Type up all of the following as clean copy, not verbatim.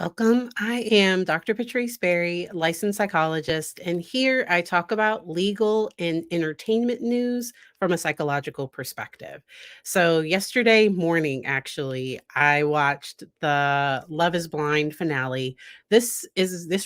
Welcome. I am Dr. Patrice Berry, licensed psychologist, and here I talk about legal and entertainment news from a psychological perspective. So, yesterday morning, actually, I watched the Love is Blind finale. This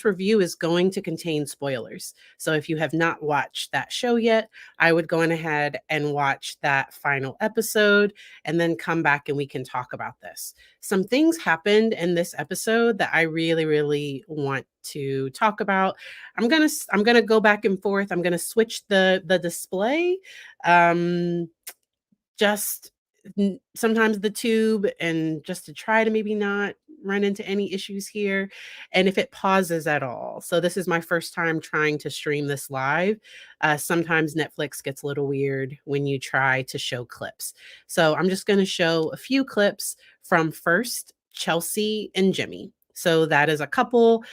review is going to contain spoilers. So, if you have not watched that show yet, I would go on ahead and watch that final episode and then come back and we can talk about this. Some things happened in this episode that I really, really want to talk about. I'm gonna go back and forth. I'm gonna switch the display. Um, just sometimes the tube, and just to try to maybe not run into any issues here, and if it pauses at all. So this is my first time trying to stream this live. Sometimes Netflix gets a little weird when you try to show clips. So I'm just going to show a few clips from first Chelsea and Jimmy. So that is a couple.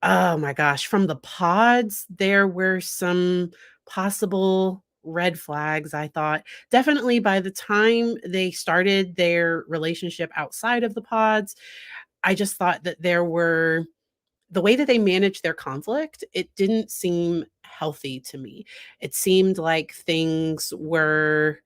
Oh my gosh, from the pods, there were some possible red flags, I thought. Definitely by the time they started their relationship outside of the pods, I just thought that there were the way that they managed their conflict, it didn't seem healthy to me. It seemed like things were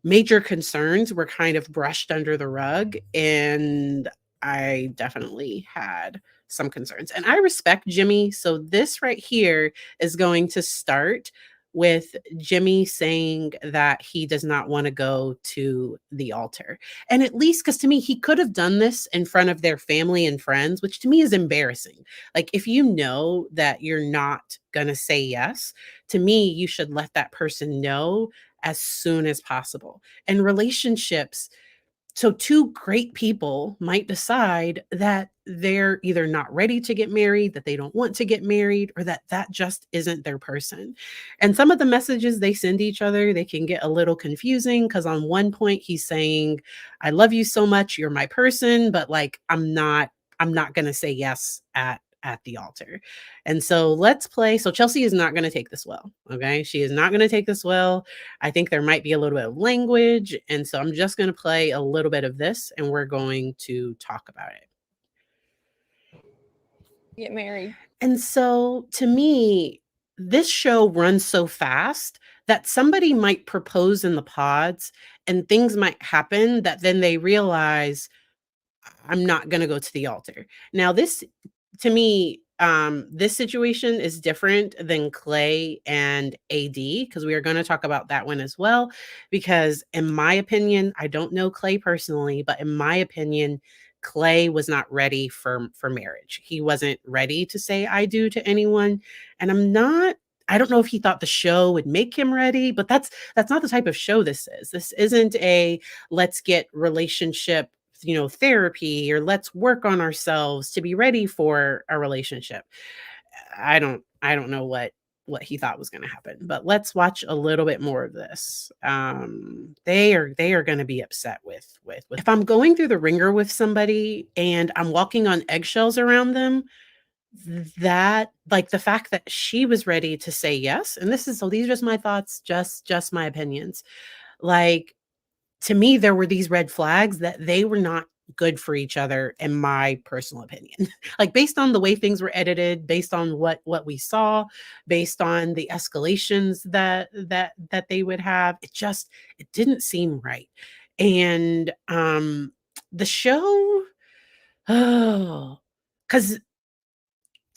major concerns were kind of brushed under the rug, and I definitely had some concerns. And I respect Jimmy, so this right here is going to start with Jimmy saying that he does not want to go to the altar. And at least, because to me, he could have done this in front of their family and friends, which to me is embarrassing. Like, if you know that you're not going to say yes, to me, you should let that person know as soon as possible. And relationships, so two great people might decide that they're either not ready to get married, that they don't want to get married, or that that just isn't their person. And some of the messages they send each other, they can get a little confusing because on one point he's saying, "I love you so much, you're my person, but like I'm not going to say yes at the altar." And so let's play. So Chelsea is not going to take this well. Okay. She is not going to take this well. I think there might be a little bit of language. And so I'm just going to play a little bit of this and we're going to talk about it. Get married. And so to me, this show runs so fast that somebody might propose in the pods and things might happen that then they realize I'm not going to go to the altar. Now, this to me, this situation is different than Clay and AD because we are going to talk about that one as well. Because, in my opinion, I don't know Clay personally, but in my opinion, Clay was not ready for marriage. He wasn't ready to say I do to anyone, and I don't know if he thought the show would make him ready, but that's not the type of show this is. This isn't a let's get relationship therapy or let's work on ourselves to be ready for a relationship. I don't know what he thought was going to happen, but let's watch a little bit more of this. They are going to be upset with if I'm going through the ringer with somebody and I'm walking on eggshells around them, that like the fact that she was ready to say yes, and these are just my thoughts, just my opinions. Like, to me, there were these red flags that they were not good for each other, in my personal opinion. Like, based on the way things were edited, based on what we saw, based on the escalations that they would have, it didn't seem right. And the show, oh, because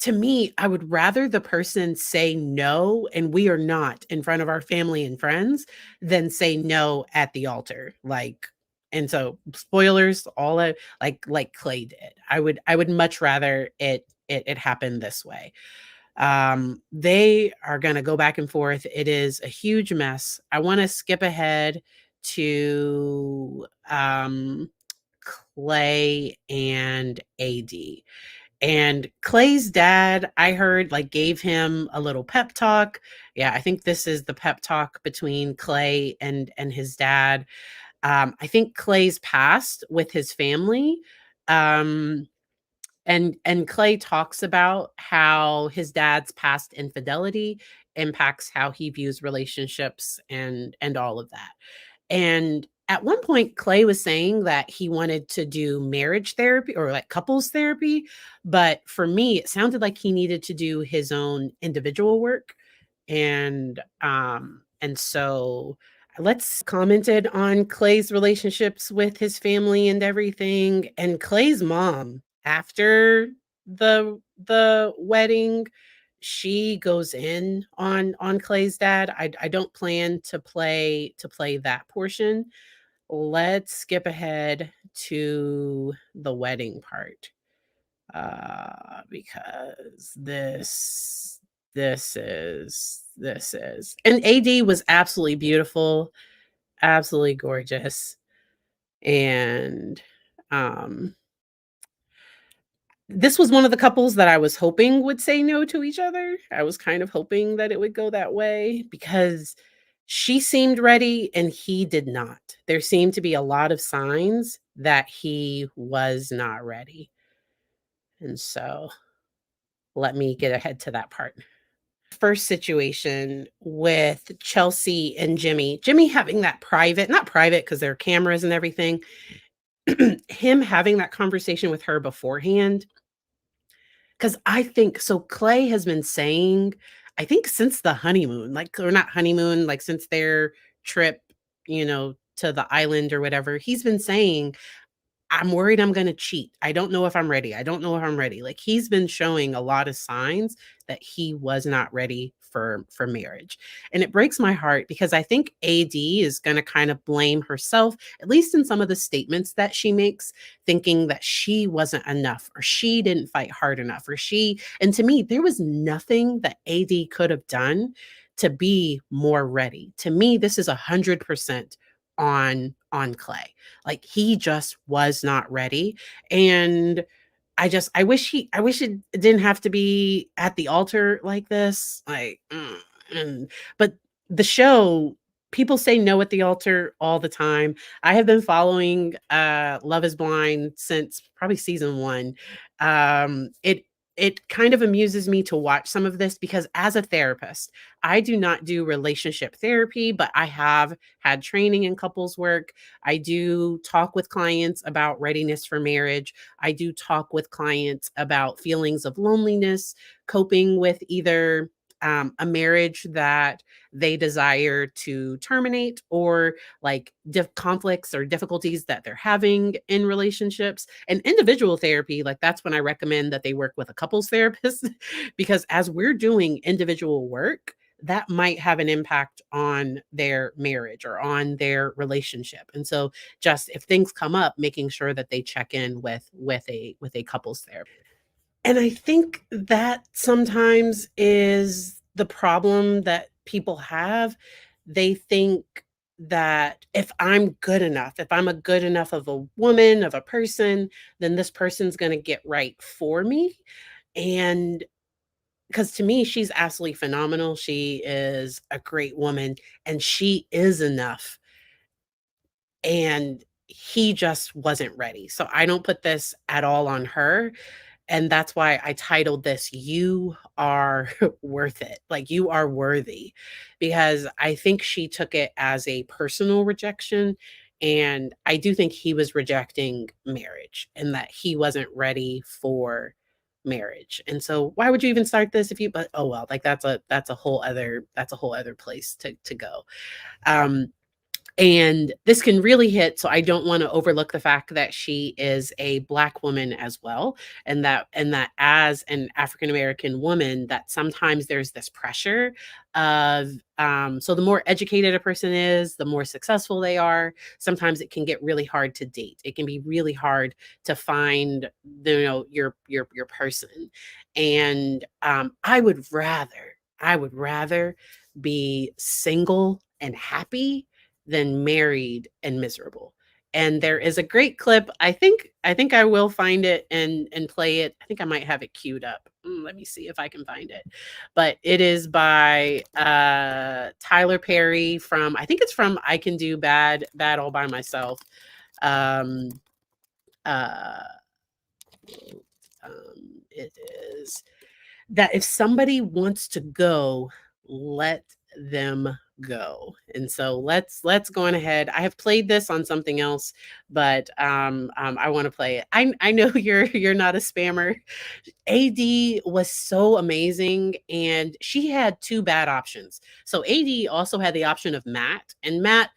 to me, I would rather the person say no, and we are not in front of our family and friends, than say no at the altar. Like, and so spoilers, all of like Clay did. I would much rather it happen this way. They are gonna go back and forth. It is a huge mess. I want to skip ahead to Clay and AD. And Clay's dad, I heard, like, gave him a little pep talk. Yeah, I think this is the pep talk between Clay and his dad. I think Clay's past with his family. Um, and Clay talks about how his dad's past infidelity impacts how he views relationships and all of that. And At one point, Clay was saying that he wanted to do marriage therapy or like couples therapy, but for me, it sounded like he needed to do his own individual work. And so let's commented on Clay's relationships with his family and everything. And Clay's mom, after the wedding, she goes in on Clay's dad. I don't plan to play that portion. Let's skip ahead to the wedding part, because this is and AD was absolutely beautiful, absolutely gorgeous, and, um, this was one of the couples that I was hoping would say no to each other. I was kind of hoping that it would go that way because she seemed ready and he did not. There seemed to be a lot of signs that he was not ready. And so let me get ahead to that part. First situation with Chelsea and Jimmy. Jimmy having that private, not private because there are cameras and everything, him having that conversation with her beforehand. Because I think so Clay has been saying, I think since the honeymoon, like or not honeymoon, like since their trip, to the island or whatever, he's been saying, I'm worried I'm gonna cheat. I don't know if I'm ready. I don't know if I'm ready. Like, he's been showing a lot of signs that he was not ready for marriage. And it breaks my heart because I think AD is gonna kind of blame herself, at least in some of the statements that she makes, thinking that she wasn't enough or she didn't fight hard enough or she and to me, there was nothing that AD could have done to be more ready. To me, this is 100% on Clay. Like, he just was not ready, and I wish it didn't have to be at the altar like this, like, and but the show, people say no at the altar all the time. I have been following, Love Is Blind since probably season 1. It kind of amuses me to watch some of this because as a therapist, I do not do relationship therapy, but I have had training in couples work. I do talk with clients about readiness for marriage. I do talk with clients about feelings of loneliness, coping with either a marriage that they desire to terminate or like conflicts or difficulties that they're having in relationships. And individual therapy, like that's when I recommend that they work with a couples therapist because as we're doing individual work, that might have an impact on their marriage or on their relationship. And so just if things come up, making sure that they check in with a couples therapist. And I think that sometimes is the problem that people have. They think that if I'm good enough, if I'm a good enough of a woman, of a person, then this person's going to get right for me. And because to me, she's absolutely phenomenal. She is a great woman and she is enough. And he just wasn't ready. So I don't put this at all on her. And that's why I titled this, You Are Worth It. Like, you are worthy. Because I think she took it as a personal rejection. And I do think he was rejecting marriage and that he wasn't ready for marriage. And so why would you even start this if you but oh well, like that's a whole other place to go. Um and this can really hit, so I don't wanna overlook the fact that she is a Black woman as well, and that as an African American woman, that sometimes there's this pressure of, so the more educated a person is, the more successful they are, sometimes it can get really hard to date. It can be really hard to find, your person, and, I would rather be single and happy than married and miserable. And there is a great clip. I think I will find it and play it. I think I might have it queued up. Let me see if I can find it. But it is by Tyler Perry from I think it's from I Can Do Bad All by Myself. Um uh it is that if somebody wants to go, let them go. And so let's go on ahead. I have played this on something else, but I want to play it. I know you're not a spammer. AD was so amazing, and she had two bad options. So AD also had the option of Matt, and Matt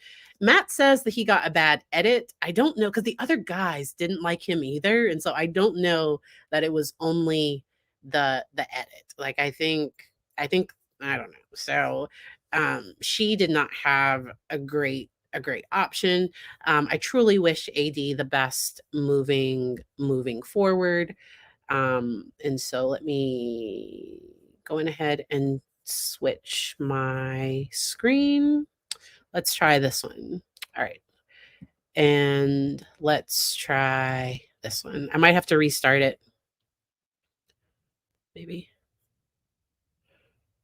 says that he got a bad edit. I don't know, because the other guys didn't like him either, and so I don't know that it was only the edit. Like I think I don't know. So she did not have a great option. I truly wish AD the best moving forward. And so let me go in ahead and switch my screen. Let's try this one. All right. And let's try this one. I might have to restart it. Maybe.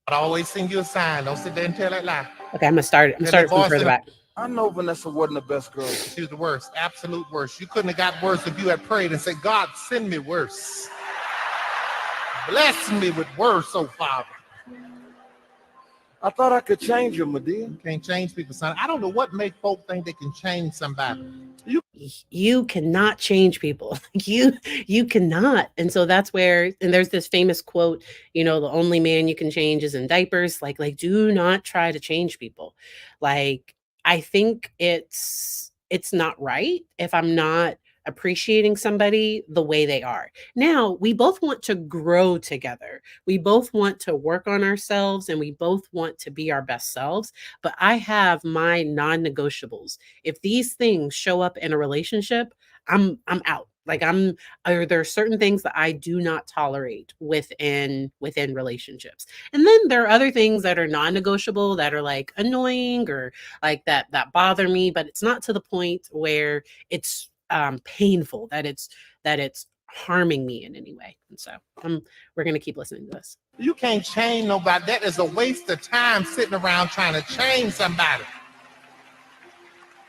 I always send you a sign. Don't sit there and tell that lie. Okay, I'm gonna start it. I'm starting from further back. I know Vanessa wasn't the best girl. She was the worst, absolute worst. You couldn't have got worse if you had prayed and said, God, send me worse. Bless me with worse, oh Father. I thought I could change her, Medea. You can't change people, son. I don't know what make folk think they can change somebody. You cannot change people. You cannot. And so that's where, and there's this famous quote, the only man you can change is in diapers. Like do not try to change people. Like, I think it's not right if I'm not appreciating somebody the way they are. Now, we both want to grow together. We both want to work on ourselves, and we both want to be our best selves. But I have my non-negotiables. If these things show up in a relationship, I'm out. Like there are certain things that I do not tolerate within relationships. And then there are other things that are non-negotiable, that are like annoying or like that bother me, but it's not to the point where it's painful, that it's harming me in any way. And so we're going to keep listening to this. You can't change nobody. That is a waste of time sitting around trying to change somebody.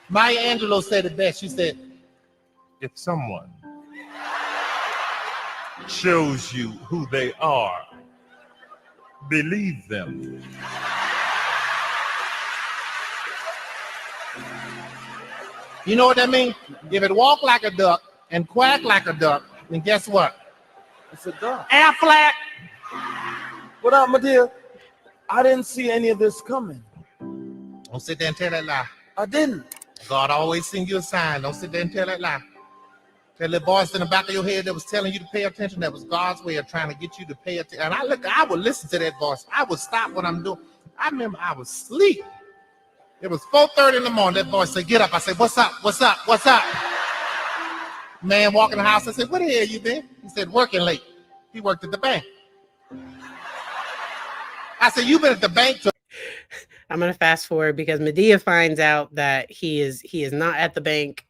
Maya Angelou said it best. She said, if someone shows you who they are, believe them. You know what that means? If it walk like a duck and quack like a duck, then guess what? It's a duck. Aflac. What up, Medea? I didn't see any of this coming. Don't sit there and tell that lie. I didn't. God always send you a sign. Don't sit there and tell that lie. That little voice in the back of your head that was telling you to pay attention, that was God's way of trying to get you to pay attention. And I would listen to that voice. I would stop what I'm doing. I remember I was asleep. It was 4:30 in the morning. That voice said, get up. I said, what's up? What's up? What's up? Man walking in the house. I said, where the hell you been? He said, working late. He worked at the bank. I said, you been at the bank till... I'm going to fast forward because Medea finds out that he is not at the bank,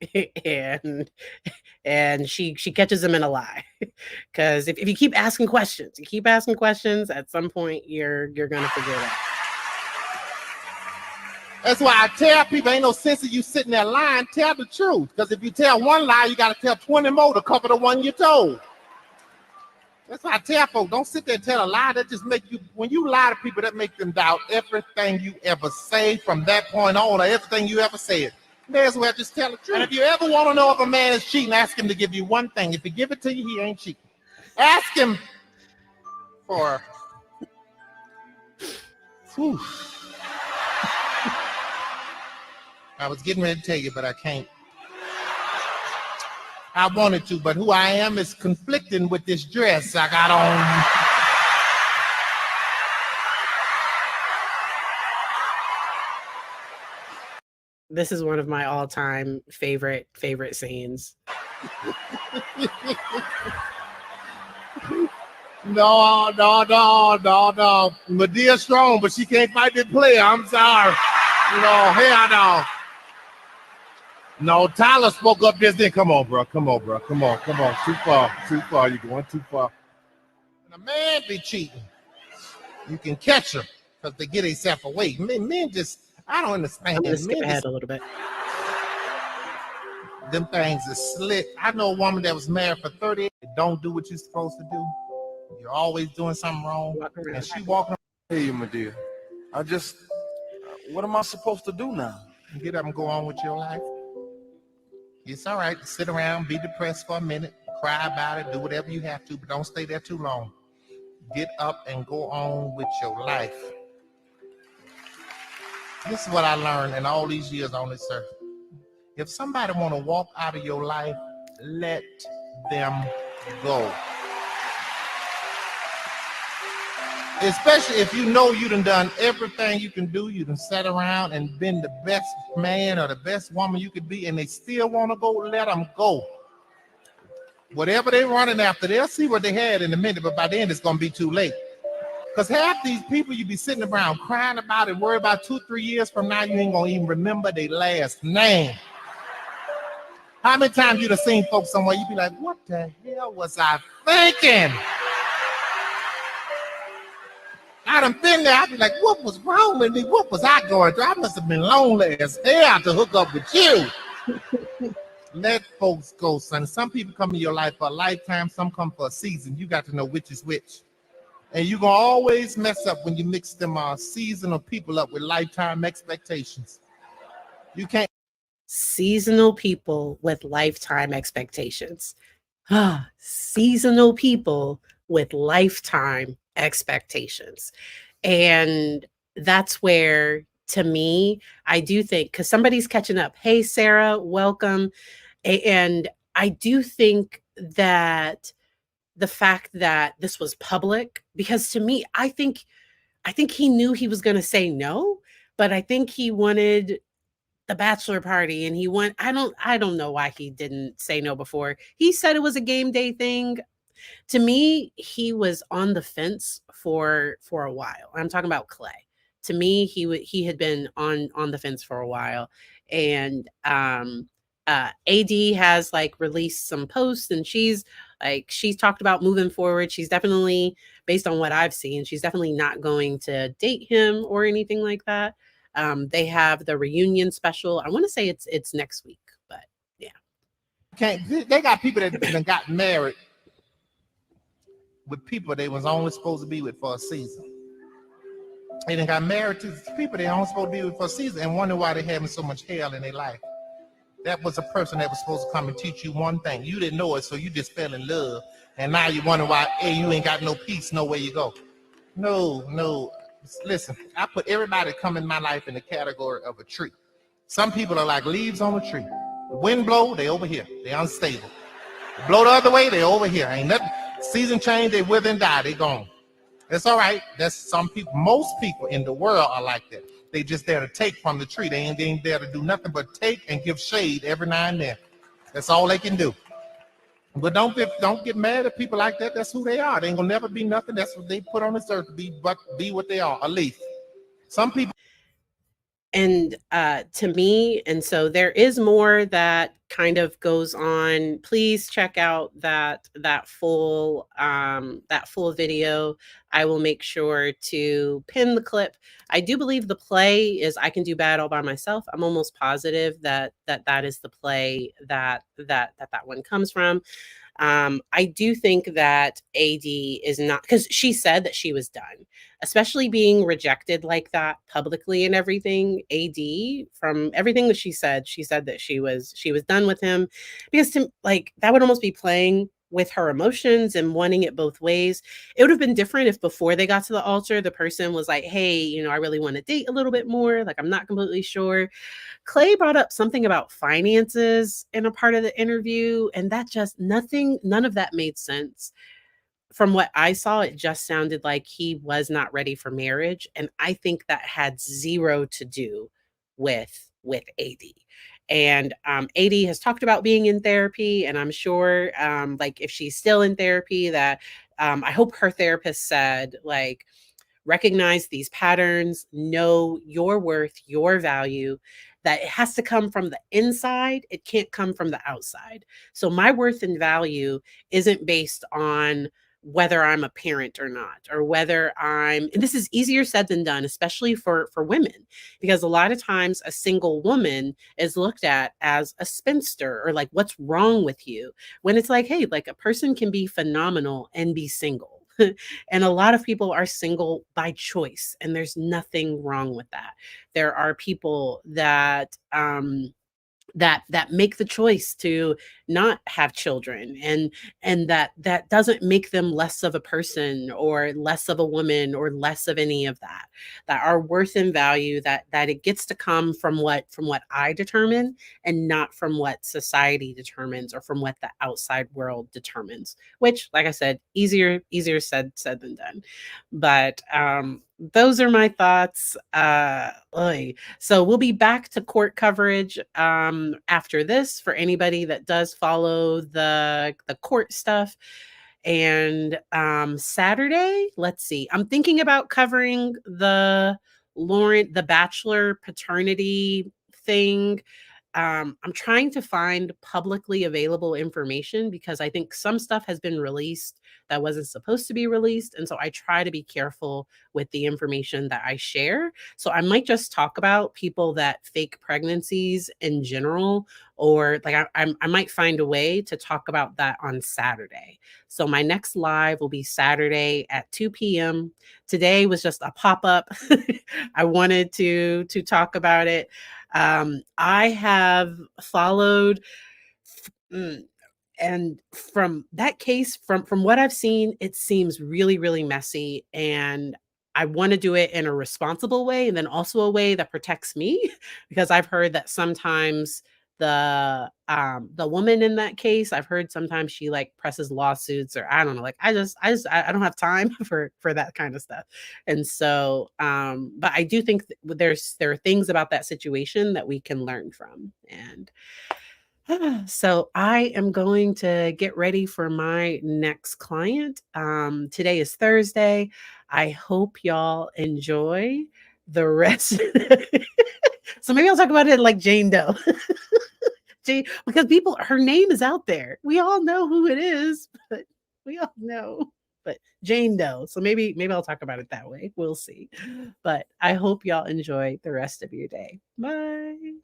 and she catches him in a lie. Because if you keep asking questions, at some point you're going to figure it out. That's why I tell people, ain't no sense of you sitting there lying. Tell the truth. Because if you tell one lie, you got to tell 20 more to cover the one you told. That's why I tell folks, don't sit there and tell a lie. That just make you, when you lie to people, that make them doubt everything you ever say from that point on, or everything you ever said. May as well just tell the truth. And if you ever want to know if a man is cheating, ask him to give you one thing. If he give it to you, he ain't cheating. Ask him for... Whew. I was getting ready to tell you, but I can't. I wanted to, but who I am is conflicting with this dress I got on. This is one of my all-time favorite scenes. No. Medea's strong, but she can't fight this player. I'm sorry. Hell no. No, Tyler spoke up just then. Come on, bro. Come on. Too far. You're going too far. When a man be cheating, you can catch them because they get themselves away. Men just, I don't understand. I'm going to skip ahead a little bit. Them things are slick. I know a woman that was married for 30 years. Don't do what you're supposed to do. You're always doing something wrong. And she walking around. Hey, Medea. I just What am I supposed to do now? Get up and go on with your life. It's all right to sit around, be depressed for a minute, cry about it, do whatever you have to, but don't stay there too long. Get up and go on with your life. This is what I learned in all these years on this earth. If somebody want to walk out of your life, let them go. Especially if you know you done everything you can do, you done sat around and been the best man or the best woman you could be, and they still want to go, let them go. Whatever they're running after, they'll see what they had in a minute, but by then it's going to be too late. Because half these people you be sitting around crying about it, worry about 2-3 years from now, you ain't going to even remember their last name. How many times you done seen folks somewhere, you be like, what the hell was I thinking? I done been there, I be like, what was wrong with me? What was I going through? I must have been lonely as hell to hook up with you. Let folks go, son. Some people come in your life for a lifetime, some come for a season. You got to know which is which. And you're going to always mess up when you mix them seasonal people up with lifetime expectations. You can't. Seasonal people with lifetime expectations. Seasonal people with lifetime expectations. And that's where, to me, I do think, because somebody's catching up. Hey, Sarah, welcome. And I do think that the fact that this was public, because to me, I think he knew he was going to say no, but I think he wanted the bachelor party and I don't know why he didn't say no before. He said it was a game day thing. To me, he was on the fence for a while. I'm talking about Clay. To me, he had been on the fence for a while. And AD has like released some posts, and she's talked about moving forward. She's definitely, based on what I've seen, she's definitely not going to date him or anything like that. They have the reunion special. I want to say it's next week, but yeah. They got people that got married with people they was only supposed to be with for a season. They done got married to people they only supposed to be with for a season and wonder why they having so much hell in their life. That was a person that was supposed to come and teach you one thing. You didn't know it, so you just fell in love. And now you wonder why, hey, you ain't got no peace, nowhere you go. No. Listen, I put everybody that come in my life in the category of a tree. Some people are like leaves on a tree. The wind blow, they over here. They unstable. Blow the other way, they over here. Ain't nothing. Season change, they wither and die. They gone. That's all right. That's some people. Most people in the world are like that. They just there to take from the tree. They ain't there to do nothing but take and give shade every now and then. That's all they can do. But don't get mad at people like that. That's who they are. They ain't gonna never be nothing. That's what they put on this earth to be, but be what they are, a leaf. Some people. And to me, and so there is more that kind of goes on. Please check out that full video. I will make sure to pin the clip. I do believe the play is I Can Do Bad All by Myself. I'm almost positive that is the play that one comes from. I do think that AD is not, because she said that she was done, especially being rejected like that publicly and everything. AD, from everything that she said that she was done with him, because that would almost be playing with her emotions and wanting it both ways. It would have been different if before they got to the altar, the person was like, hey, I really want to date a little bit more. Like, I'm not completely sure. Clay brought up something about finances in a part of the interview, and that just none of that made sense. From what I saw, it just sounded like he was not ready for marriage. And I think that had zero to do with AD. And AD has talked about being in therapy, and I'm sure if she's still in therapy, that I hope her therapist said, recognize these patterns, know your worth, your value, that it has to come from the inside. It can't come from the outside. So my worth and value isn't based on whether I'm a parent or not, or whether and this is easier said than done, especially for women, because a lot of times a single woman is looked at as a spinster, or what's wrong with you? When it's hey, a person can be phenomenal and be single. And a lot of people are single by choice, and there's nothing wrong with that. There are people that make the choice to not have children, and that doesn't make them less of a person or less of a woman or less of any of that. That our worth and value, that it gets to come from what I determine, and not from what society determines or from what the outside world determines, which, like I said, easier said than done. But those are my thoughts. Oy. So we'll be back to court coverage after this for anybody that does follow the court stuff. And Saturday, let's see. I'm thinking about covering the Bachelor paternity thing. I'm trying to find publicly available information because I think some stuff has been released that wasn't supposed to be released. And so I try to be careful with the information that I share. So I might just talk about people that fake pregnancies in general, or like I might find a way to talk about that on Saturday. So my next live will be Saturday at 2 p.m. Today was just a pop up. I wanted to talk about it. I have followed, mm, and from that case, from what I've seen, it seems really messy, and I want to do it in a responsible way, and then also a way that protects me, because I've heard that sometimes the woman in that case, I've heard sometimes she like presses lawsuits, or I don't know, like I don't have time for that kind of stuff. And so but I do think there are things about that situation that we can learn from. And so I am going to get ready for my next client. Today is Thursday. I hope y'all enjoy the rest. So maybe I'll talk about it like Jane Doe. Because people, her name is out there. We all know who it is, but we all know. But Jane Doe. So maybe I'll talk about it that way. We'll see. But I hope y'all enjoy the rest of your day. Bye.